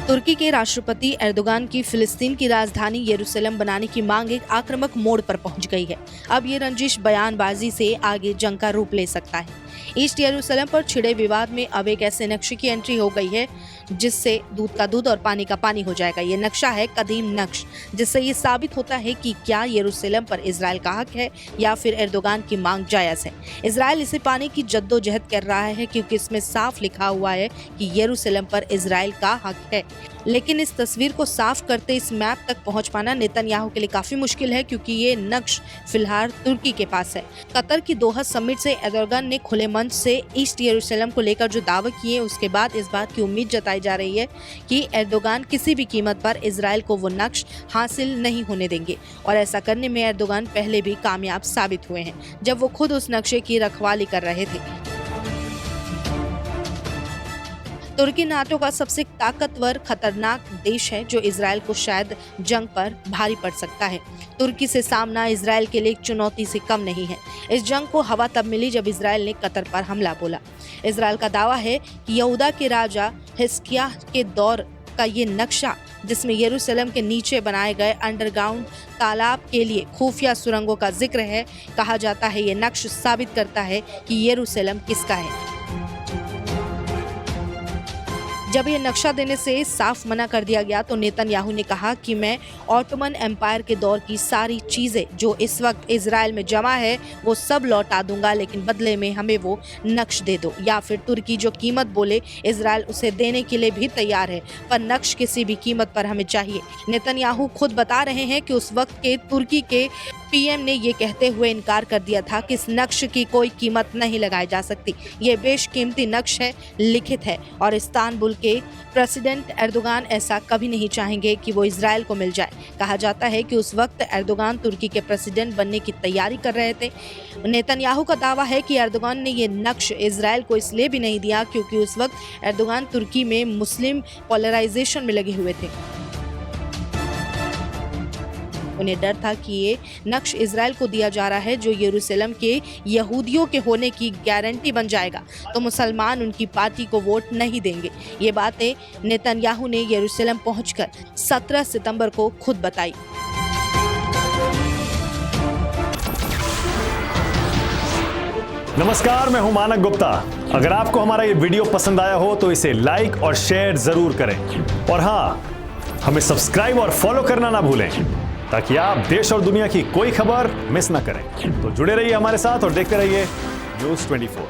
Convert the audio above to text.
तुर्की के राष्ट्रपति एर्दोगान की फिलिस्तीन की राजधानी यरूशलेम बनाने की मांग एक आक्रामक मोड़ पर पहुंच गई है। अब ये रंजिश बयानबाजी से आगे जंग का रूप ले सकता है। ईस्ट यरूशलेम पर छिड़े विवाद में अब एक ऐसे नक्शे की एंट्री हो गई है जिससे दूध का दूध और पानी का पानी हो जाएगा। ये नक्शा है कदीम नक्श, जिससे ये साबित होता है कि क्या यरूशलेम पर इजराइल का हक है या फिर एर्दोगान की मांग जायज है। इजराइल इसे पाने की जद्दोजहद कर रहा है क्योंकि इसमें साफ लिखा हुआ है कि यरूशलेम पर इजराइल का हक है। लेकिन इस तस्वीर को साफ करते इस मैप तक पहुंच पाना नेतन्याहू के लिए काफी मुश्किल है, क्योंकि ये नक्श फिलहाल तुर्की के पास है। कतर की दोहा समिट से एर्दोगान ने खुले मंच से ईस्ट यरूशलेम को लेकर जो दावे किए, उसके बाद इस बात की उम्मीद जताई जा रही है कि एर्दोगान किसी भी कीमत पर इजराइल को वो नक्श हासिल नहीं होने देंगे। और ऐसा करने में एर्दोगान पहले भी कामयाब साबित हुए हैं, जब वो खुद उस नक्शे की रखवाली कर रहे थे। तुर्की नाटो का सबसे ताकतवर खतरनाक देश है, जो इजराइल को शायद जंग पर भारी पड़ सकता है। तुर्की से सामना इजराइल के लिए एक चुनौती से कम नहीं है। इस जंग को हवा तब मिली जब इजराइल ने कतर पर हमला बोला। इजराइल का दावा है कि यहूदा के राजा हिजकिय्याह के दौर का ये नक्शा, जिसमें यरूशलेम के नीचे बनाए गए अंडरग्राउंड तालाब के लिए खुफिया सुरंगों का जिक्र है। कहा जाता है ये नक्श साबित करता है कि यरूशलेम किसका है। जब ये नक्शा देने से साफ मना कर दिया गया तो नेतन्याहू ने कहा कि मैं ऑटोमन एम्पायर के दौर की सारी चीजें जो इस वक्त इजराइल में जमा है वो सब लौटा दूंगा, लेकिन बदले में हमें वो नक्श दे दो, या फिर तुर्की जो कीमत बोले इजराइल उसे देने के लिए भी तैयार है, पर नक्श किसी भी कीमत पर हमें चाहिए। नेतन्याहू खुद बता रहे हैं कि उस वक्त के तुर्की के पीएम ने ये कहते हुए इनकार कर दिया था कि इस नक्श की कोई कीमत नहीं लगाई जा सकती। ये बेशकीमती नक्श है, लिखित है, और इस्तांबुल के प्रेसिडेंट एर्दोगान ऐसा कभी नहीं चाहेंगे कि वो इजराइल को मिल जाए। कहा जाता है कि उस वक्त एर्दोगान तुर्की के प्रेसिडेंट बनने की तैयारी कर रहे थे। नेतन्याहू का दावा है कि एर्दोगान ने ये नक्श इजराइल को इसलिए भी नहीं दिया क्योंकि उस वक्त एर्दोगान तुर्की में मुस्लिम पोलराइजेशन में लगे हुए थे। उन्हें डर था कि ये नक्श इजराइल को दिया जा रहा है जो यरूशलेम के यहूदियों के होने की गारंटी बन जाएगा, तो मुसलमान उनकी पार्टी को वोट नहीं देंगे। ये बातें नेतन्याहू ने यरूशलेम पहुंचकर 17 सितंबर को खुद बताई। नमस्कार, मैं हूं मानक गुप्ता। अगर आपको हमारा ये वीडियो पसंद आया हो तो इसे लाइक और शेयर जरूर करें, और हाँ, हमें सब्सक्राइब और फॉलो करना ना भूलें ताकि आप देश और दुनिया की कोई खबर मिस ना करें। तो जुड़े रहिए हमारे साथ और देखते रहिए न्यूज़ 24।